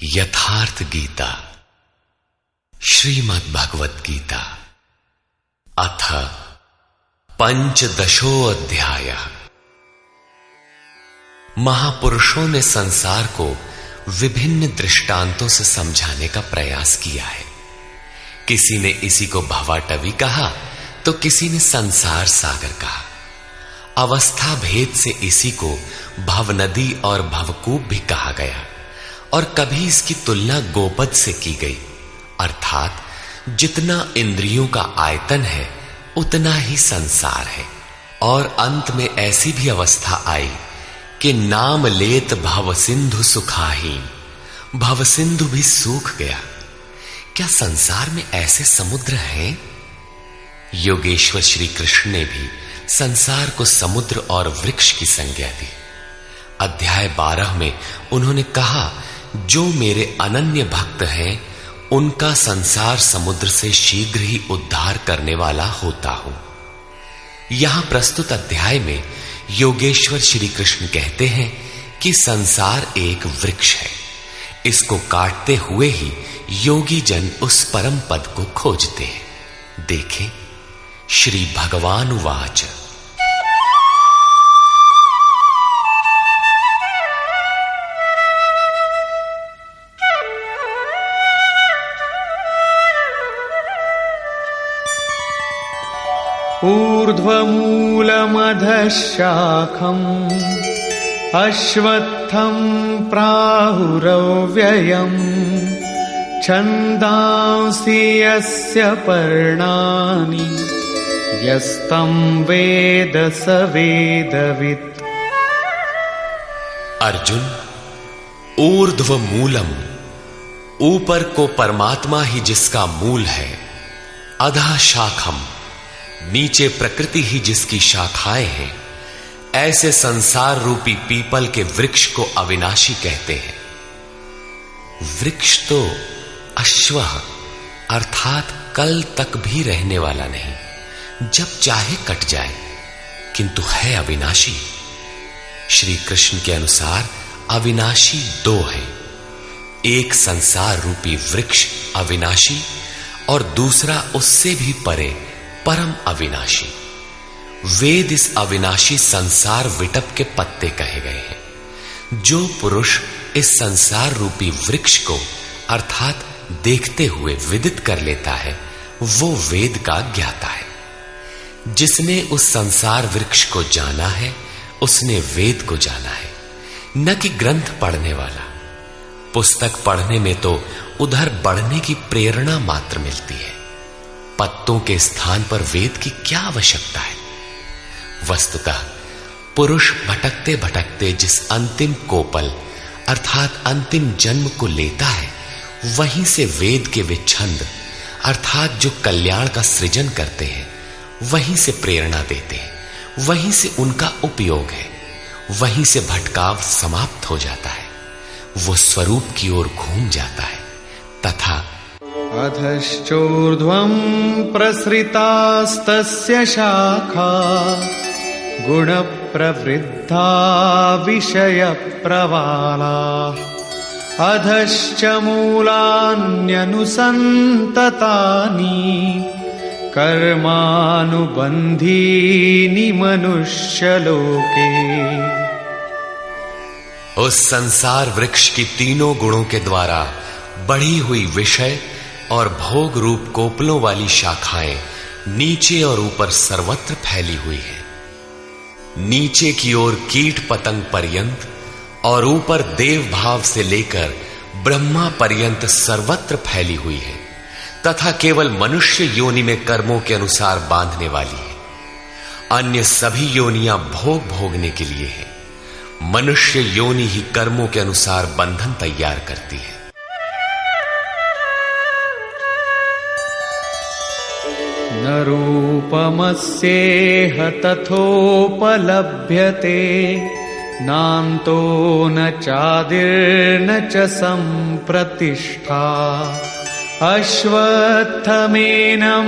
यथार्थ गीता श्रीमद् भगवत गीता अथ पंचदशो अध्याय। महापुरुषों ने संसार को विभिन्न दृष्टांतों से समझाने का प्रयास किया है। किसी ने इसी को भवाटवी कहा तो किसी ने संसार सागर कहा। अवस्था भेद से इसी को भवनदी और भवकूप भी कहा गया और कभी इसकी तुलना गोपद से की गई, अर्थात जितना इंद्रियों का आयतन है उतना ही संसार है। और अंत में ऐसी भी अवस्था आई कि नाम लेत भव सिंधु सुखाहीन, भव सिंधु भी सूख गया। क्या संसार में ऐसे समुद्र हैं? योगेश्वर श्री कृष्ण ने भी संसार को समुद्र और वृक्ष की संज्ञा दी। अध्याय 12 में उन्होंने कहा, जो मेरे अनन्य भक्त हैं उनका संसार समुद्र से शीघ्र ही उद्धार करने वाला होता हूं। यहां प्रस्तुत अध्याय में योगेश्वर श्री कृष्ण कहते हैं कि संसार एक वृक्ष है। इसको काटते हुए ही योगी जन उस परम पद को खोजते हैं। देखें, श्री भगवान उवाच। ऊर्ध्वमूलमधः शाखम् अश्वत्थं प्राहुरव्ययम् छन्दांसि यस्य पर्णानि यस्तं वेद स वेदवित्। अर्जुन, ऊर्ध्व मूलम, ऊपर को परमात्मा ही जिसका मूल है, अधः शाखम, नीचे प्रकृति ही जिसकी शाखाएं हैं, ऐसे संसार रूपी पीपल के वृक्ष को अविनाशी कहते हैं। वृक्ष तो अश्व अर्थात कल तक भी रहने वाला नहीं, जब चाहे कट जाए, किंतु है अविनाशी। श्री कृष्ण के अनुसार अविनाशी दो हैं, एक संसार रूपी वृक्ष अविनाशी और दूसरा उससे भी परे परम अविनाशी। वेद इस अविनाशी संसार विटप के पत्ते कहे गए हैं। जो पुरुष इस संसार रूपी वृक्ष को अर्थात देखते हुए विदित कर लेता है वो वेद का ज्ञाता है। जिसने उस संसार वृक्ष को जाना है उसने वेद को जाना है, न कि ग्रंथ पढ़ने वाला। पुस्तक पढ़ने में तो उधर बढ़ने की प्रेरणा मात्र मिलती है, पत्तों के स्थान पर वेद की क्या आवश्यकता है। वस्तुतः पुरुष भटकते भटकते जिस अंतिम कोपल अर्थात अंतिम जन्म को लेता है, वहीं से वेद के वे छंद अर्थात जो कल्याण का सृजन करते हैं वहीं से प्रेरणा देते हैं, वहीं से उनका उपयोग है, वहीं से भटकाव समाप्त हो जाता है, वो स्वरूप की ओर घूम जाता है। तथा अधश्चोर्ध्वं प्रसृतास्तस्य शाखा गुणप्रवृद्धा विषयप्रवाला अधश्च मूलान्यनुसन्ततानि कर्मानुबन्धीनि मनुष्यलोके। उस संसार वृक्ष की तीनों गुणों के द्वारा बढ़ी हुई विषय और भोग रूप कोपलों वाली शाखाएं नीचे और ऊपर सर्वत्र फैली हुई है। नीचे की ओर कीट पतंग पर्यंत और ऊपर देव भाव से लेकर ब्रह्मा पर्यंत सर्वत्र फैली हुई है, तथा केवल मनुष्य योनि में कर्मों के अनुसार बांधने वाली है। अन्य सभी योनियां भोग भोगने के लिए है। मनुष्य योनि ही कर्मों के अनुसार बंधन तैयार करती है। न रूपमस्येह तथोपलभ्यते नान्तो न चादिर्न च सम्प्रतिष्ठा अश्वत्थमेनं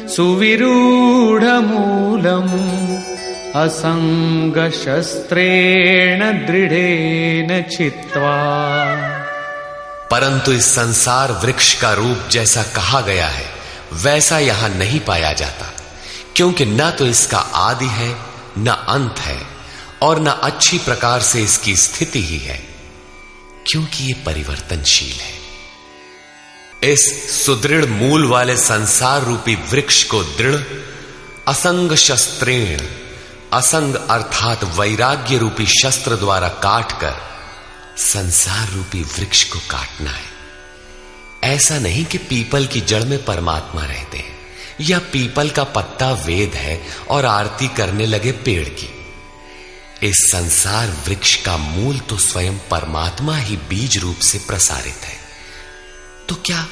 सुविरूढमूलम् असंगशस्त्रेण दृढ़ेन छित्त्वा। परंतु इस संसार वृक्ष का रूप जैसा कहा गया है वैसा यहां नहीं पाया जाता, क्योंकि न तो इसका आदि है न अंत है और न अच्छी प्रकार से इसकी स्थिति ही है, क्योंकि ये परिवर्तनशील है। इस सुदृढ़ मूल वाले संसार रूपी वृक्ष को दृढ़ असंग शस्त्रेण, असंग अर्थात वैराग्य रूपी शस्त्र द्वारा काटकर संसार रूपी वृक्ष को काटना है। ऐसा नहीं कि पीपल की जड़ में परमात्मा रहते हैं या पीपल का पत्ता वेद है और आरती करने लगे पेड़ की। इस संसार वृक्ष का मूल तो स्वयं परमात्मा ही बीज रूप से प्रसारित है, तो क्या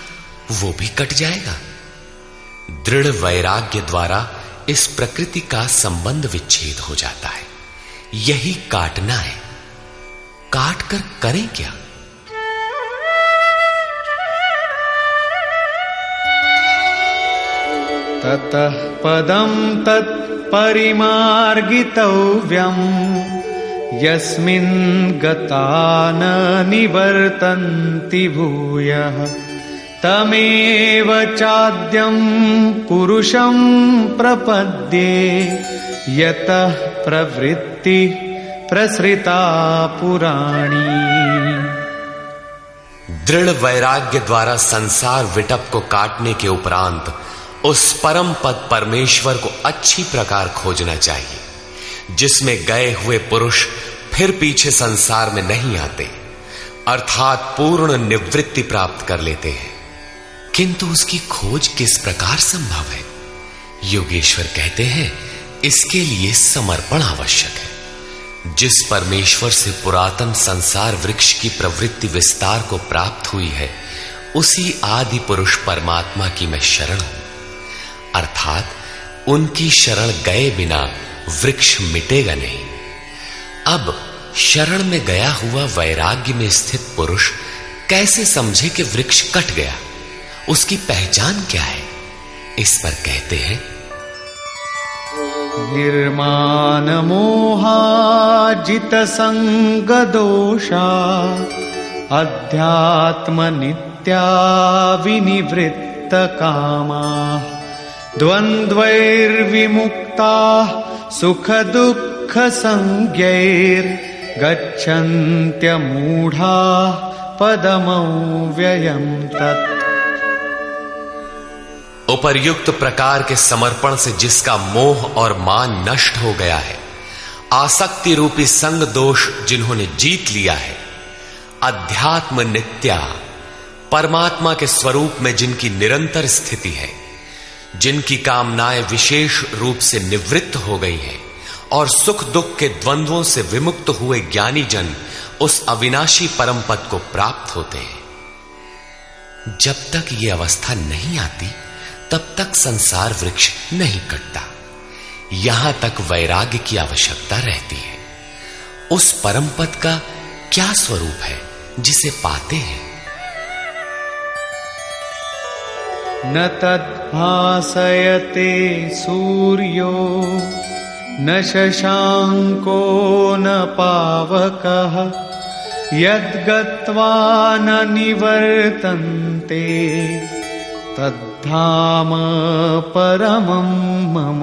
वो भी कट जाएगा? दृढ़ वैराग्य द्वारा इस प्रकृति का संबंध विच्छेद हो जाता है। यही काटना है। काट कर करें क्या? ततः पदं तत्परिमार्गितव्यम् यस्मिन् गता न निवर्तन्ति भूयः तमेव चाद्यं पुरुषं प्रपद्ये यतः प्रवृत्ति प्रसृता पुराणी। दृढ़ वैराग्य द्वारा संसार विटप को काटने के उपरांत उस परम पद परमेश्वर को अच्छी प्रकार खोजना चाहिए, जिसमें गए हुए पुरुष फिर पीछे संसार में नहीं आते, अर्थात पूर्ण निवृत्ति प्राप्त कर लेते हैं। किंतु उसकी खोज किस प्रकार संभव है? योगेश्वर कहते हैं, इसके लिए समर्पण आवश्यक है। जिस परमेश्वर से पुरातन संसार वृक्ष की प्रवृत्ति विस्तार को प्राप्त हुई है, उसी आदि पुरुष परमात्मा की मैं शरण हूं, अर्थात उनकी शरण गए बिना वृक्ष मिटेगा नहीं। अब शरण में गया हुआ वैराग्य में स्थित पुरुष कैसे समझे कि वृक्ष कट गया? उसकी पहचान क्या है? इस पर कहते हैं, निर्माण मोहाजित संग दोषा अध्यात्म नित्या विनिवृत्त कामा द्वंद्वैर्विमुक्ता सुख दुःख संज्ञैर् गच्छन्त्यमूढ़ा पदमव्ययम् तत्। उपर्युक्त प्रकार के समर्पण से जिसका मोह और मान नष्ट हो गया है, आसक्ति रूपी संग दोष जिन्होंने जीत लिया है, अध्यात्म नित्या परमात्मा के स्वरूप में जिनकी निरंतर स्थिति है, जिनकी कामनाएं विशेष रूप से निवृत्त हो गई हैं और सुख दुख के द्वंद्वों से विमुक्त हुए ज्ञानी जन उस अविनाशी परम पद को प्राप्त होते हैं। जब तक ये अवस्था नहीं आती तब तक संसार वृक्ष नहीं कटता। यहां तक वैराग्य की आवश्यकता रहती है। उस परम पद का क्या स्वरूप है जिसे पाते हैं? न तद्भासयते सूर्यो न शशांको न पावकः यद्गत्वा न निवर्तन्ते तद्धाम परमं मम।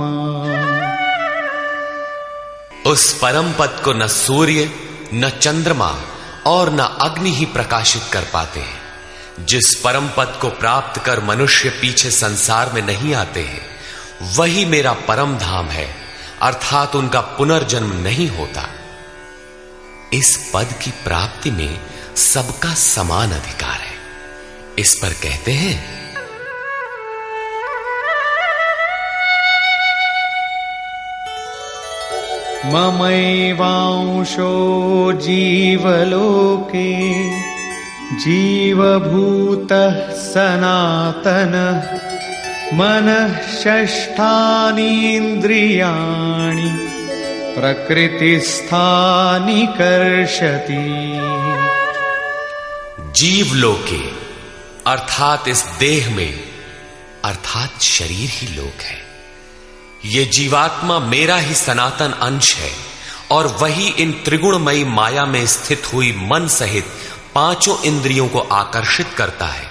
उस परम पद को न सूर्य न चंद्रमा और न अग्नि ही प्रकाशित कर पाते हैं। जिस परम पद को प्राप्त कर मनुष्य पीछे संसार में नहीं आते हैं, वही मेरा परम धाम है, अर्थात उनका पुनर्जन्म नहीं होता। इस पद की प्राप्ति में सबका समान अधिकार है। इस पर कहते हैं, ममैवांशो जीवलोके जीवभूतः सनातनः मनः षष्ठानीन्द्रियाणि प्रकृतिस्थानि कर्षति। जीवलोके अर्थात इस देह में, अर्थात शरीर ही लोक है। ये जीवात्मा मेरा ही सनातन अंश है और वही इन त्रिगुणमयी माया में स्थित हुई मन सहित पांचों इंद्रियों को आकर्षित करता है?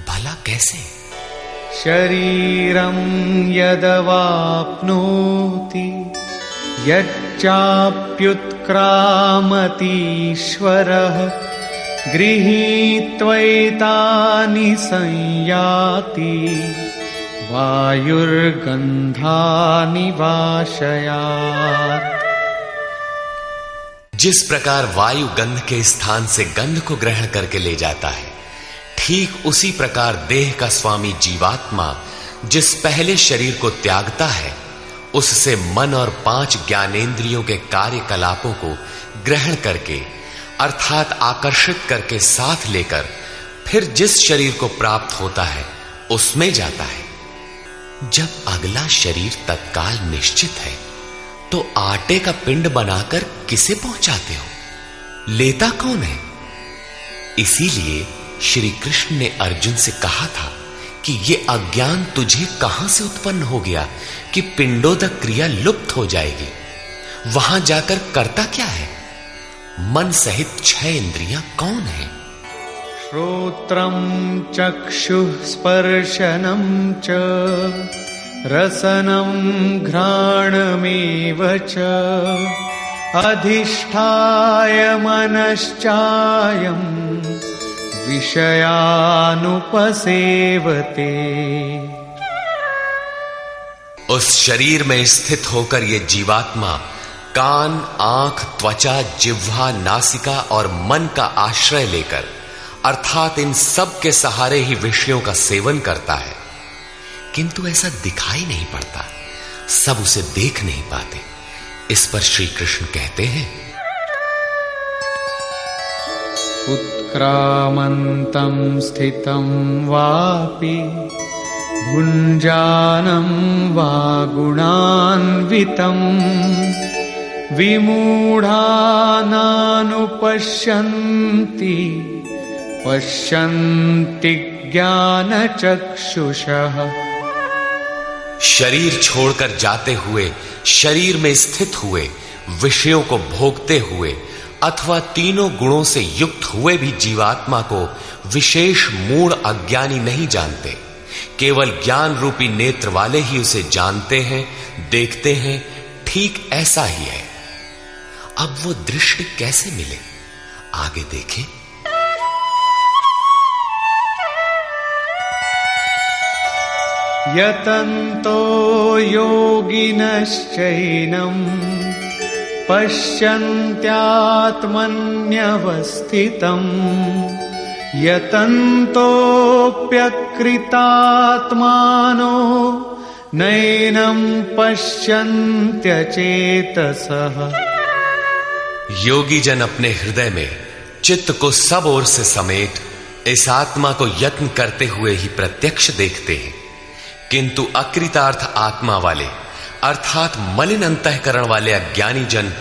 भला कैसे? शरीरं यदवाप्नोति यच्चाप्युत्क्रामतीश्वरः गृहीत्वैतानि संयाति वायुर्गन्धानि वाशयात्। जिस प्रकार वायु गंध के स्थान से गंध को ग्रहण करके ले जाता है, ठीक उसी प्रकार देह का स्वामी जीवात्मा जिस पहले शरीर को त्यागता है, उससे मन और 5 ज्ञानेंद्रियों के कार्यकलापों को ग्रहण करके अर्थात आकर्षित करके साथ लेकर फिर जिस शरीर को प्राप्त होता है उसमें जाता है। जब अगला शरीर तत्काल निश्चित है तो आटे का पिंड बनाकर किसे पहुंचाते हो? लेता कौन है? इसीलिए श्री कृष्ण ने अर्जुन से कहा था कि ये अज्ञान तुझे कहां से उत्पन्न हो गया कि पिंडोदक क्रिया लुप्त हो जाएगी। वहां जाकर करता क्या है? मन सहित 6 इंद्रियां कौन है? श्रोत्रं चक्षुः स्पर्शनं च रसनं घ्राणमेव च अधिष्ठाय मनश्चायं विषयानुपसेवते। उस शरीर में स्थित होकर ये जीवात्मा कान, आंख, त्वचा, जिह्वा, नासिका और मन का आश्रय लेकर अर्थात इन सब के सहारे ही विषयों का सेवन करता है, किंतु ऐसा दिखाई नहीं पड़ता, सब उसे देख नहीं पाते। इस पर श्री कृष्ण कहते हैं, उत्क्रामन्तं स्थितं वापि भुञ्जानं वा गुणान्वितं विमूढानानुपश्यन्ति पश्यन्ति ज्ञानचक्षुषः। शरीर छोड़कर जाते हुए, शरीर में स्थित हुए, विषयों को भोगते हुए अथवा तीनों गुणों से युक्त हुए भी जीवात्मा को विशेष मूढ़ अज्ञानी नहीं जानते। केवल ज्ञान रूपी नेत्र वाले ही उसे जानते हैं, देखते हैं। ठीक ऐसा ही है। अब वो दृष्टि कैसे मिले? आगे देखें। यतन्तो योगिनश्चैनं पश्यन्त्यात्मन्यवस्थितं यतन्तोऽप्यकृतात्मानो नैनं पश्यन्त्यचेतसः। योगी जन अपने हृदय में चित्त को सब ओर से समेट इस आत्मा को यत्न करते हुए ही प्रत्यक्ष देखते हैं, किंतु अकृतार्थ आत्मा वाले अर्थात मलिन अंतःकरण वाले अज्ञानी जन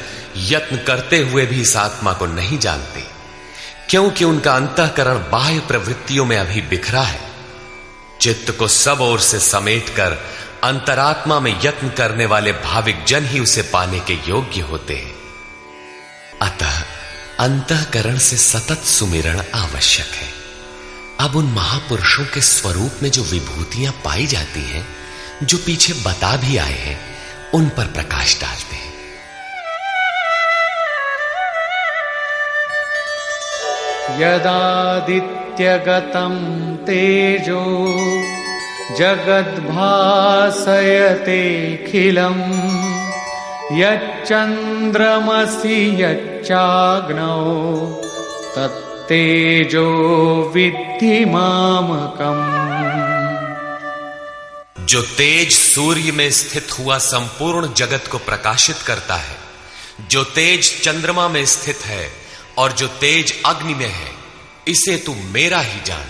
यत्न करते हुए भी इस आत्मा को नहीं जानते, क्योंकि उनका अंतःकरण बाह्य प्रवृत्तियों में अभी बिखरा है। चित्त को सब ओर से समेटकर अंतरात्मा में यत्न करने वाले भाविक जन ही उसे पाने के योग्य होते हैं। अतः अंतःकरण से सतत सुमिरण आवश्यक है। अब उन महापुरुषों के स्वरूप में जो विभूतियां पाई जाती हैं, जो पीछे बता भी आए हैं, उन पर प्रकाश डालते हैं। यदादित्यगतं तेजो जगद्भासयतेऽखिलं यच्चन्द्रमसि यच्चाग्नौ तत्तेजो विद्धि मामकम्। जो तेज सूर्य में स्थित हुआ संपूर्ण जगत को प्रकाशित करता है, जो तेज चंद्रमा में स्थित है और जो तेज अग्नि में है, इसे तू मेरा ही जान।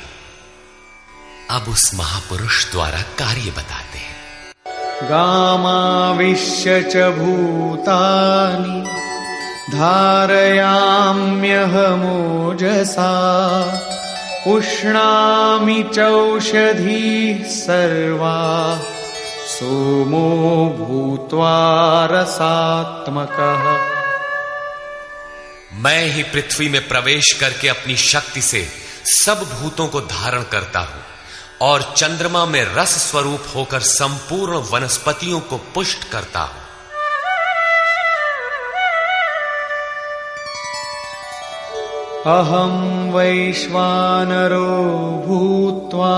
अब उस महापुरुष द्वारा कार्य बताते हैं। गामाविश्य च भूतानि धारयाम्यहमोजसा उष्णामि चौषधीः सर्वा सोमो भूत्वा रसात्मकः। मैं ही पृथ्वी में प्रवेश करके अपनी शक्ति से सब भूतों को धारण करता हूं और चंद्रमा में रस स्वरूप होकर संपूर्ण वनस्पतियों को पुष्ट करता हूं। अहं वैश्वानरो भूत्वा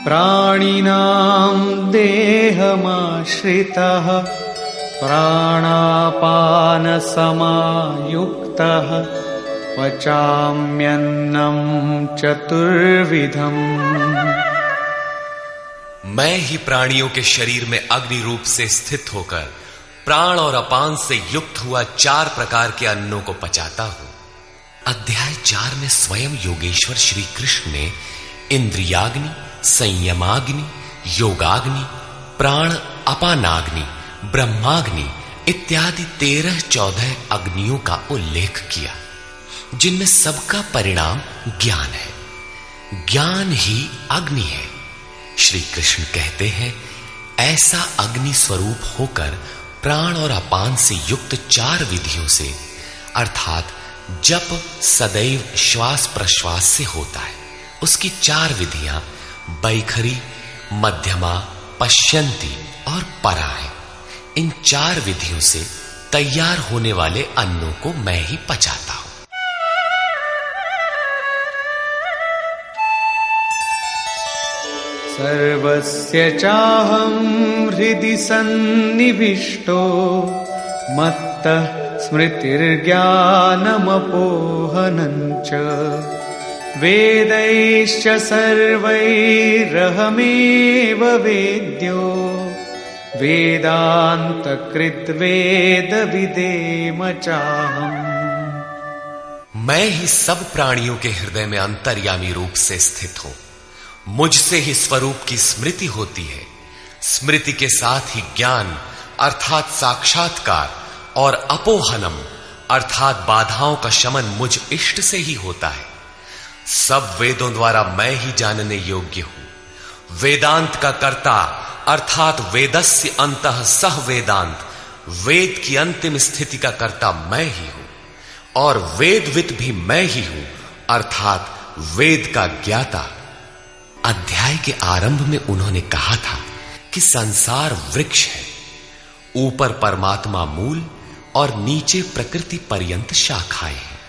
प्राणिनां देहमाश्रितः प्राणापानसमायुक्तः पचाम्यन्नं चतुर्विधम्। मैं ही प्राणियों के शरीर में अग्नि रूप से स्थित होकर प्राण और अपान से युक्त हुआ 4 प्रकार के अन्नों को पचाता हूं। अध्याय 4 में स्वयं योगेश्वर श्री कृष्ण ने इंद्रियाग्नि, संयमाग्नि, योगाग्नि, प्राण अपानाग्नि, ब्रह्माग्नि इत्यादि 13-14 अग्नियों का उल्लेख किया, जिनमें सबका परिणाम ज्ञान है। ज्ञान ही अग्नि है। श्री कृष्ण कहते हैं, ऐसा अग्नि स्वरूप होकर प्राण और अपान से युक्त 4 विधियों से, अर्थात जप सदैव श्वास प्रश्वास से होता है, उसकी 4 विधियां बैखरी, मध्यमा, पश्यंती और परा है। इन 4 विधियों से तैयार होने वाले अन्नों को मैं ही पचाता हूं। सर्वस्य चाहं हृदि सन्निविष्टो मत्तः स्मृतिर्ज्ञानमपोहनञ्च वेदैश्च सर्वैरहमेव वेद्यो वेदान्तकृद्वेदविदेम चाहम्। मैं ही सब प्राणियों के हृदय में अंतर्यामी रूप से स्थित हूं। मुझसे ही स्वरूप की स्मृति होती है। स्मृति के साथ ही ज्ञान अर्थात साक्षात्कार और अपोहनम अर्थात बाधाओं का शमन मुझ इष्ट से ही होता है। सब वेदों द्वारा मैं ही जानने योग्य हूं। वेदांत का कर्ता अर्थात वेदस्य अंतः सह वेदांत, वेद की अंतिम स्थिति का कर्ता मैं ही हूं और वेदविद भी मैं ही हूं अर्थात वेद का ज्ञाता। अध्याय के आरंभ में उन्होंने कहा था कि संसार वृक्ष है, ऊपर परमात्मा मूल और नीचे प्रकृति पर्यंत शाखाएं हैं।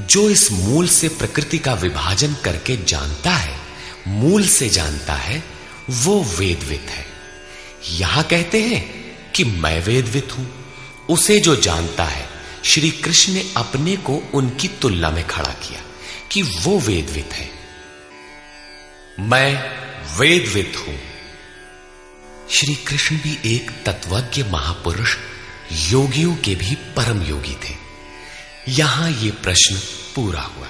जो इस मूल से प्रकृति का विभाजन करके जानता है, मूल से जानता है, वो वेदविद है। यहां कहते हैं कि मैं वेदविद हूं। उसे जो जानता है, श्री कृष्ण ने अपने को उनकी तुलना में खड़ा किया कि वो वेदविद है। मैं वेदविद हूं। श्री कृष्ण भी एक तत्वज्ञ महापुरुष, योगियों के भी परम योगी थे। यहां ये प्रश्न पूरा हुआ।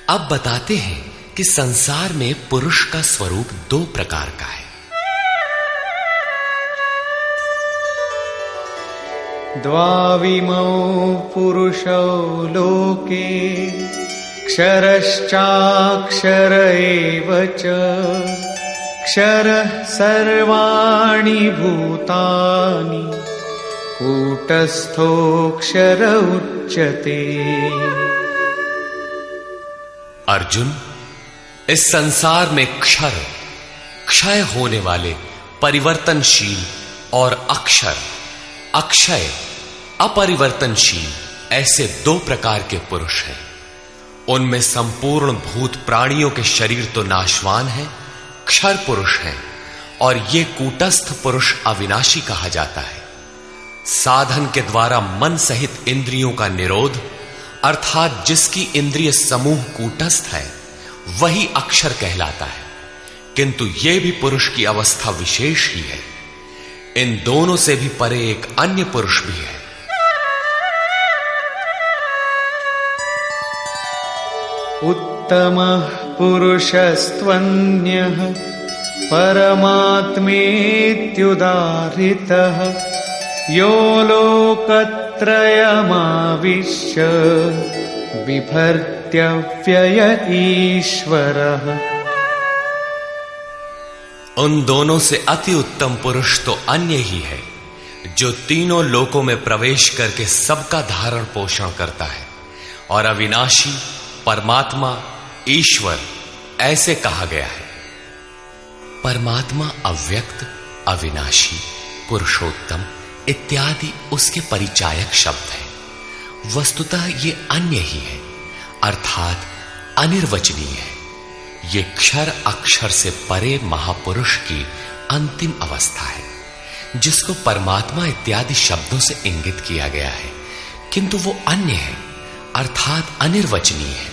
अब बताते हैं कि संसार में पुरुष का स्वरूप 2 प्रकार का है। द्वाविमौ पुरुषौ लोके क्षरश्चाक्षर एव च क्षरः सर्वाणि भूतानि कूटस्थोऽक्षर उच्यते। अर्जुन, इस संसार में क्षर, क्षय होने वाले, परिवर्तनशील और अक्षर, अक्षय, अपरिवर्तनशील, ऐसे 2 प्रकार के पुरुष हैं। उनमें संपूर्ण भूत प्राणियों के शरीर तो नाशवान है, क्षर पुरुष हैं, और ये कूटस्थ पुरुष अविनाशी कहा जाता है। साधन के द्वारा मन सहित इंद्रियों का निरोध अर्थात जिसकी इंद्रिय समूह कूटस्थ है, वही अक्षर कहलाता है। किंतु यह भी पुरुष की अवस्था विशेष ही है। इन दोनों से भी परे एक अन्य पुरुष भी है। उत्तमः पुरुषस्त्वन्यः परमात्मेत्युदाहृतः यो लोकत्रयमाविश्य बिभर्त्यव्यय ईश्वरः। उन दोनों से अति उत्तम पुरुष तो अन्य ही है, जो तीनों लोकों में प्रवेश करके सबका धारण पोषण करता है, और अविनाशी परमात्मा ईश्वर ऐसे कहा गया है। परमात्मा अव्यक्त, अविनाशी, पुरुषोत्तम इत्यादि उसके परिचायक शब्द हैं। वस्तुतः ये अन्य ही है, अर्थात अनिर्वचनीय है। ये क्षर अक्षर से परे महापुरुष की अंतिम अवस्था है, जिसको परमात्मा इत्यादि शब्दों से इंगित किया गया है, किंतु वो अन्य है, अर्थात अनिर्वचनीय है।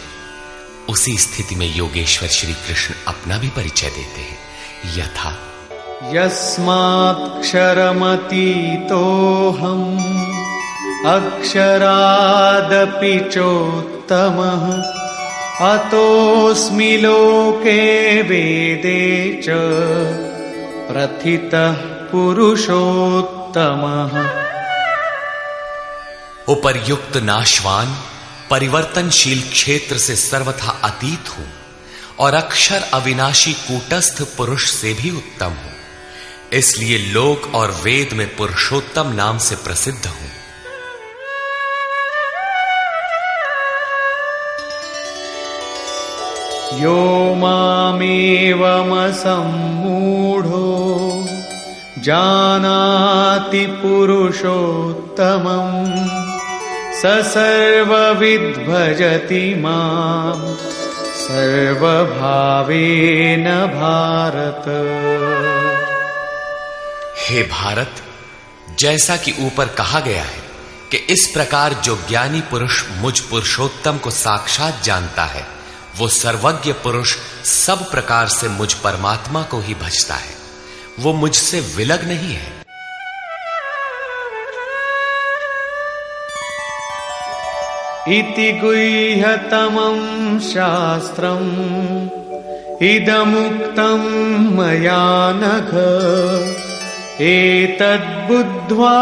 उसी स्थिति में योगेश्वर श्री कृष्ण अपना भी परिचय देते हैं, यथा यस्मात्क्षरमतीतोऽहम् अक्षरादपि चोत्तमः अतोऽस्मि लोके वेदे च प्रथितः पुरुषोत्तमः। उपर्युक्त नाशवान परिवर्तनशील क्षेत्र से सर्वथा अतीत हूं और अक्षर अविनाशी कूटस्थ पुरुष से भी उत्तम हूं, इसलिए लोक और वेद में पुरुषोत्तम नाम से प्रसिद्ध हूं। यो मामेवमसम्मूढो जानाति पुरुषोत्तमम् स सर्वविद् भजति माम् सर्वभावेन भारत। हे भारत, जैसा कि ऊपर कहा गया है कि इस प्रकार जो ज्ञानी पुरुष मुझ पुरुषोत्तम को साक्षात जानता है, वो सर्वज्ञ पुरुष सब प्रकार से मुझ परमात्मा को ही भजता है। वो मुझसे विलग नहीं है। इति गुह्यतमं शास्त्रम् इदमुक्तं मया नघ एतद्बुद्ध्वा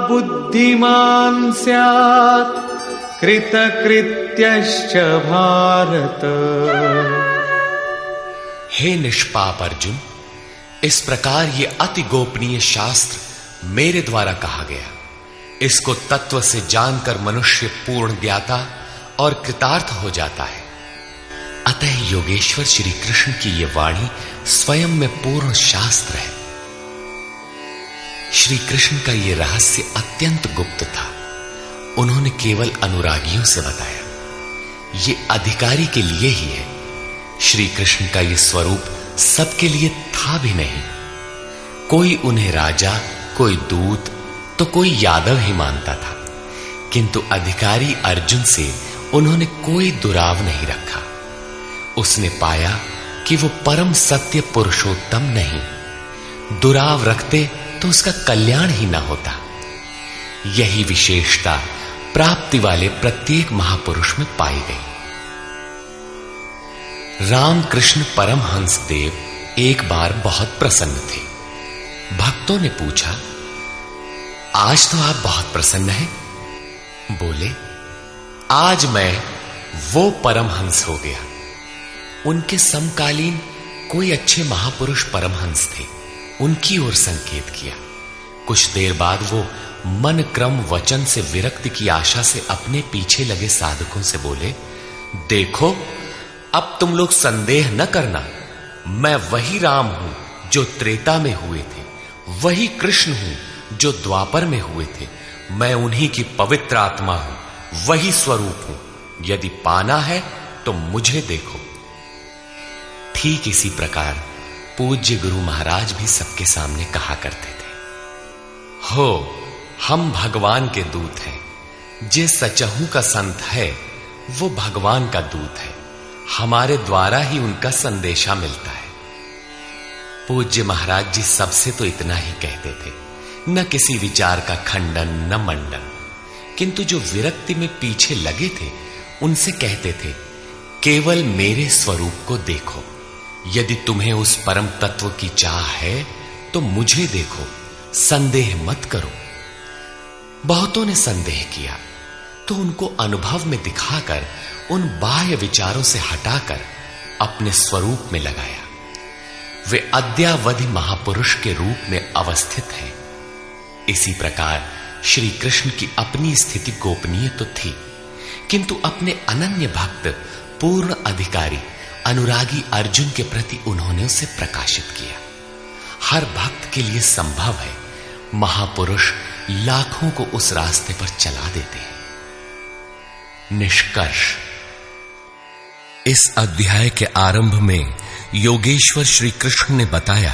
बुद्धिमान् स्यात् कृतकृत्यश्च भारत। हे निष्पाप अर्जुन, इस प्रकार ये अति गोपनीय शास्त्र मेरे द्वारा कहा गया। इसको तत्व से जानकर मनुष्य पूर्ण ज्ञाता और कृतार्थ हो जाता है। अतः योगेश्वर श्री कृष्ण की ये वाणी स्वयं में पूर्ण शास्त्र है। श्री कृष्ण का ये रहस्य अत्यंत गुप्त था। उन्होंने केवल अनुरागियों से बताया। ये अधिकारी के लिए ही है। श्री कृष्ण का ये स्वरूप सबके लिए था भी नहीं। कोई उन्हें राजा, कोई दूत, तो कोई यादव ही मानता था, किंतु अधिकारी अर्जुन से उन्होंने कोई दुराव नहीं रखा। उसने पाया कि वो परम सत्य पुरुषोत्तम नहीं। दुराव रखते तो उसका कल्याण ही न होता। यही विशेषता प्राप्ति वाले प्रत्येक महापुरुष में पाई गई। रामकृष्ण परमहंस देव एक बार बहुत प्रसन्न थे। भक्तों ने पूछा, आज तो आप बहुत प्रसन्न हैं? बोले, आज मैं वो परमहंस हो गया। उनके समकालीन कोई अच्छे महापुरुष परमहंस थे, उनकी ओर संकेत किया। कुछ देर बाद वो मन क्रम वचन से विरक्ति की आशा से अपने पीछे लगे साधकों से बोले, देखो, अब तुम लोग संदेह न करना, मैं वही राम हूं जो त्रेता में हुए थे, वही कृष्ण हूं जो द्वापर में हुए थे। मैं उन्हीं की पवित्र आत्मा हूं, वही स्वरूप हूं। यदि पाना है तो मुझे देखो। ठीक इसी प्रकार पूज्य गुरु महाराज भी सबके सामने कहा करते थे, हो, हम भगवान के दूत हैं। जे सचहू का संत है वो भगवान का दूत है। हमारे द्वारा ही उनका संदेशा मिलता है। पूज्य महाराज जी सबसे तो इतना ही कहते थे, न किसी विचार का खंडन न मंडन, किंतु जो विरक्ति में पीछे लगे थे उनसे कहते थे, केवल मेरे स्वरूप को देखो। यदि तुम्हें उस परम तत्व की चाह है तो मुझे देखो, संदेह मत करो। बहुतों ने संदेह किया तो उनको अनुभव में दिखाकर उन बाह्य विचारों से हटाकर अपने स्वरूप में लगाया। वे अद्यावधि महापुरुष के रूप में अवस्थित हैं। इसी प्रकार श्री कृष्ण की अपनी स्थिति गोपनीय तो थी, किंतु अपने अनन्य भक्त पूर्ण अधिकारी अनुरागी अर्जुन के प्रति उन्होंने उसे प्रकाशित किया। हर भक्त के लिए संभव है, महापुरुष लाखों को उस रास्ते पर चला देते हैं। निष्कर्ष, इस अध्याय के आरंभ में योगेश्वर श्री कृष्ण ने बताया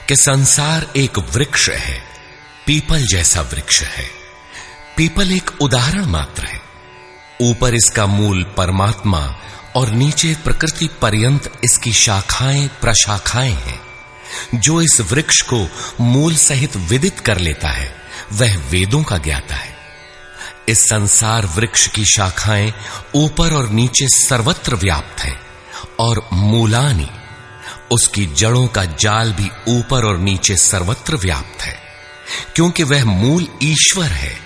कि संसार एक वृक्ष है, पीपल जैसा वृक्ष है। पीपल एक उदाहरण मात्र है। ऊपर इसका मूल परमात्मा और नीचे प्रकृति पर्यंत इसकी शाखाएं प्रशाखाएं हैं। जो इस वृक्ष को मूल सहित विदित कर लेता है वह वेदों का ज्ञाता है। इस संसार वृक्ष की शाखाएं ऊपर और नीचे सर्वत्र व्याप्त हैं और मूलानि, उसकी जड़ों का जाल भी ऊपर और नीचे सर्वत्र व्याप्त है, क्योंकि वह मूल ईश्वर है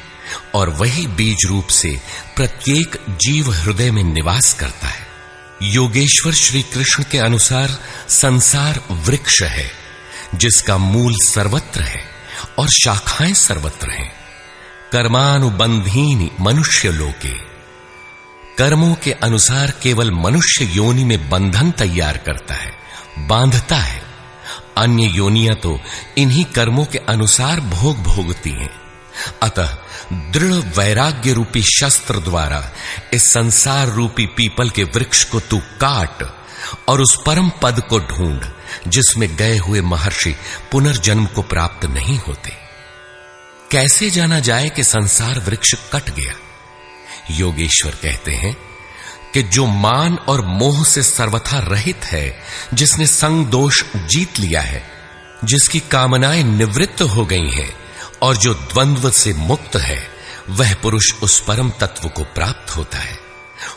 और वही बीज रूप से प्रत्येक जीव हृदय में निवास करता है। योगेश्वर श्री कृष्ण के अनुसार संसार वृक्ष है जिसका मूल सर्वत्र है और शाखाएं सर्वत्र हैं। कर्मानुबंधीनि मनुष्य लोके, कर्मों के अनुसार केवल मनुष्य योनि में बंधन तैयार करता है, बांधता है। अन्य योनियां तो इन्हीं कर्मों के अनुसार भोग भोगती हैं। अतः दृढ़ वैराग्य रूपी शस्त्र द्वारा इस संसार रूपी पीपल के वृक्ष को तू काट और उस परम पद को ढूंढ जिसमें गए हुए महर्षि पुनर्जन्म को प्राप्त नहीं होते। कैसे जाना जाए कि संसार वृक्ष कट गया? योगेश्वर कहते हैं कि जो मान और मोह से सर्वथा रहित है, जिसने संग दोष जीत लिया है, जिसकी कामनाएं निवृत्त हो गई हैं और जो द्वंद्व से मुक्त है, वह पुरुष उस परम तत्व को प्राप्त होता है।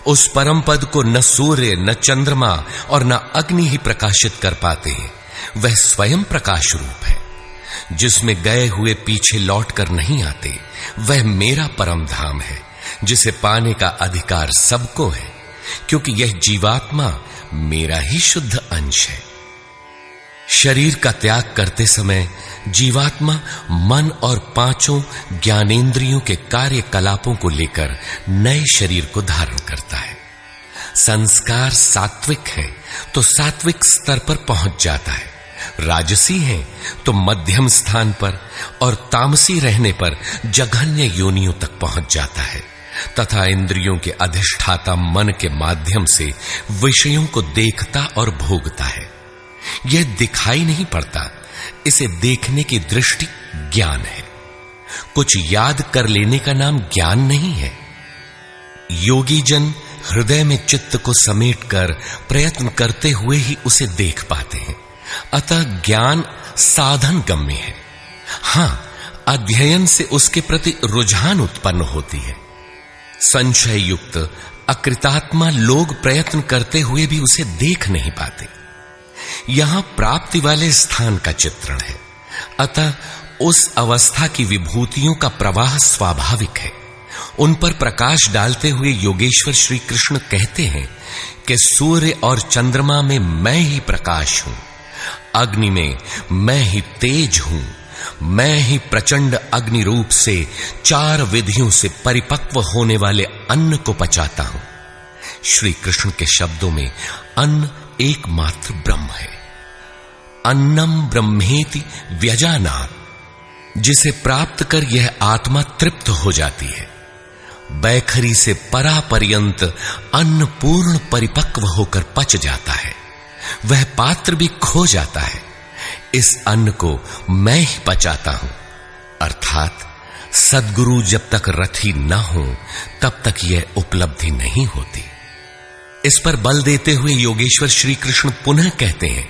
उस परम पद को न सूर्य, न चंद्रमा और न अग्नि ही प्रकाशित कर पाते हैं। वह स्वयं प्रकाश रूप है जिसमें गए हुए पीछे लौटकर नहीं आते। वह मेरा परम धाम है जिसे पाने का अधिकार सबको है, क्योंकि यह जीवात्मा मेरा ही शुद्ध अंश है। शरीर का त्याग करते समय जीवात्मा मन और पांचों ज्ञानेंद्रियों के कार्यकलापों को लेकर नए शरीर को धारण करता है। संस्कार सात्विक है तो सात्विक स्तर पर पहुंच जाता है, राजसी है तो मध्यम स्थान पर और तामसी रहने पर जघन्य योनियों तक पहुंच जाता है तथा इंद्रियों के अधिष्ठाता मन के माध्यम से विषयों को देखता और भोगता है। यह दिखाई नहीं पड़ता, इसे देखने की दृष्टि ज्ञान है। कुछ याद कर लेने का नाम ज्ञान नहीं है। योगी जन हृदय में चित्त को समेटकर प्रयत्न करते हुए ही उसे देख पाते हैं। अतः ज्ञान साधन गम्य है। हां, अध्ययन से उसके प्रति रुझान उत्पन्न होती है। संशय युक्त अकृतात्मा लोग प्रयत्न करते हुए भी उसे देख नहीं पाते। यहां प्राप्ति वाले स्थान का चित्रण है। अतः उस अवस्था की विभूतियों का प्रवाह स्वाभाविक है। उन पर प्रकाश डालते हुए योगेश्वर श्री कृष्ण कहते हैं कि सूर्य और चंद्रमा में मैं ही प्रकाश हूं, अग्नि में मैं ही तेज हूं, मैं ही प्रचंड अग्नि रूप से 4 विधियों से परिपक्व होने वाले अन्न को पचाता हूं। श्री कृष्ण के शब्दों में अन्न एकमात्र ब्रह्म है। अन्नम ब्रह्मेति व्यजानात्, जिसे प्राप्त कर यह आत्मा तृप्त हो जाती है। बैखरी से परापर्यंत अन्न पूर्ण परिपक्व होकर पच जाता है, वह पात्र भी खो जाता है। इस अन्न को मैं ही पचाता हूं, अर्थात सद्गुरु जब तक रथी न हो तब तक यह उपलब्धि नहीं होती। इस पर बल देते हुए योगेश्वर श्री कृष्ण पुनः कहते हैं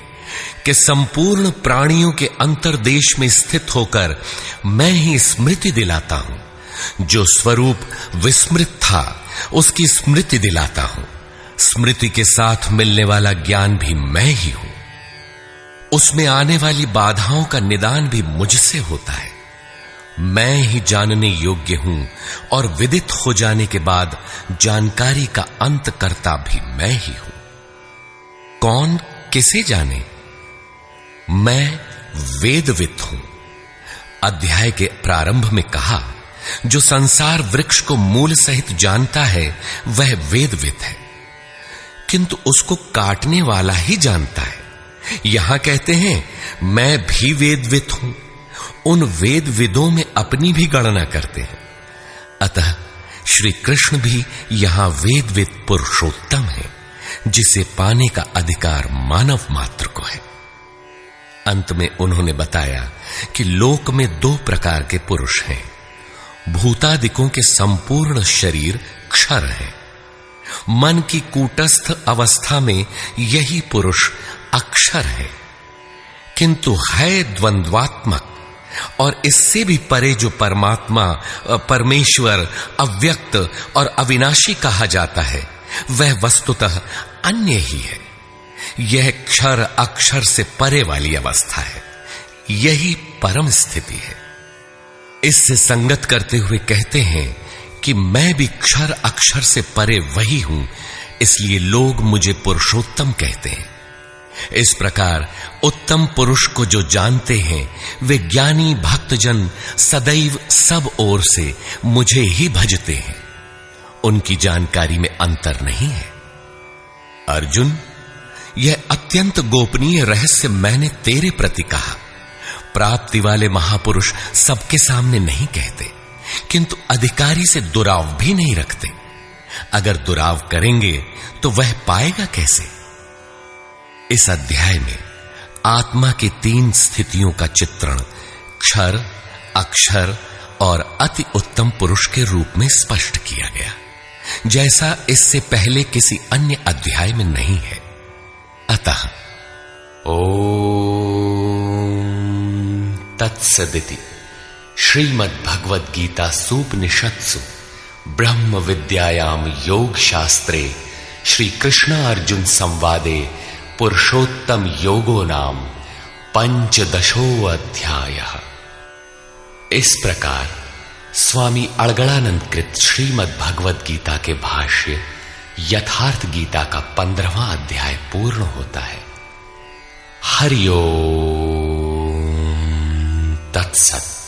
कि संपूर्ण प्राणियों के अंतर्देश में स्थित होकर मैं ही स्मृति दिलाता हूं। जो स्वरूप विस्मृत था उसकी स्मृति दिलाता हूं। स्मृति के साथ मिलने वाला ज्ञान भी मैं ही हूं। उसमें आने वाली बाधाओं का निदान भी मुझसे होता है। मैं ही जानने योग्य हूं और विदित हो जाने के बाद जानकारी का अंत करता भी मैं ही हूं। कौन किसे जाने? मैं वेदवित हूं। अध्याय के प्रारंभ में कहा, जो संसार वृक्ष को मूल सहित जानता है वह वेदविद है, किंतु उसको काटने वाला ही जानता है। यहां कहते हैं मैं भी वेदविद हूं। उन वेदविदों में अपनी भी गणना करते हैं। अतः श्री कृष्ण भी यहां वेदविद पुरुषोत्तम है, जिसे पाने का अधिकार मानव मात्र को है। अंत में उन्होंने बताया कि लोक में 2 प्रकार के पुरुष हैं। भूतादिकों के संपूर्ण शरीर क्षर है। मन की कूटस्थ अवस्था में यही पुरुष अक्षर है, किंतु है द्वंद्वात्मक और इससे भी परे जो परमात्मा, परमेश्वर, अव्यक्त और अविनाशी कहा जाता है, वह वस्तुतः अन्य ही है। यह क्षर अक्षर से परे वाली अवस्था है। यही परम स्थिति है। इससे संगत करते हुए कहते हैं कि मैं भी क्षर अक्षर से परे वही हूं, इसलिए लोग मुझे पुरुषोत्तम कहते हैं। इस प्रकार उत्तम पुरुष को जो जानते हैं, वे ज्ञानी भक्तजन सदैव सब ओर से मुझे ही भजते हैं। उनकी जानकारी में अंतर नहीं है। अर्जुन, यह अत्यंत गोपनीय रहस्य मैंने तेरे प्रति कहा। प्राप्ति वाले महापुरुष सबके सामने नहीं कहते, किंतु अधिकारी से दुराव भी नहीं रखते। अगर दुराव करेंगे तो वह पाएगा कैसे? इस अध्याय में आत्मा की 3 स्थितियों का चित्रण क्षर, अक्षर और अति उत्तम पुरुष के रूप में स्पष्ट किया गया, जैसा इससे पहले किसी अन्य अध्याय में नहीं है। अतः ओम तत्सदिति श्रीमद्भगवद गीता सूपनिषत्सु ब्रह्म विद्यायाम योग शास्त्रे श्री कृष्ण अर्जुन संवादे पुरुषोत्तम योगो नाम 15 अध्यायः। इस प्रकार स्वामी अड़गड़ानंद कृत श्रीमद्भगवद गीता के भाष्य यथार्थ गीता का 15वां अध्याय पूर्ण होता है। हरि ओम तत्सत्।